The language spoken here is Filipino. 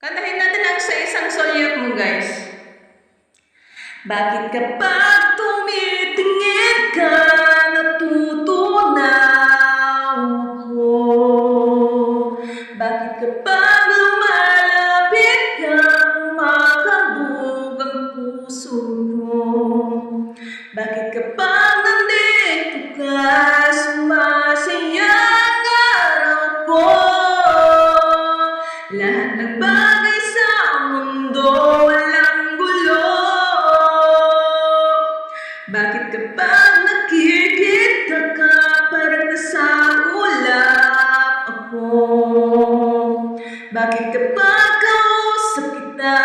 Kantahin natin ang sa isang solyot mo, guys. Bakit kapag tumitingin ka, natutunaw ako? Bakit kapag lumalapit ka, kumakabog ang puso mo? Bakit kapag nandito ka, sumasayang araw ko? Lahat ng bagay sa mundo walang gulo. Bakit kapag nakikita ka, parang nasa ulap ako? Bakit kapag kausap kita,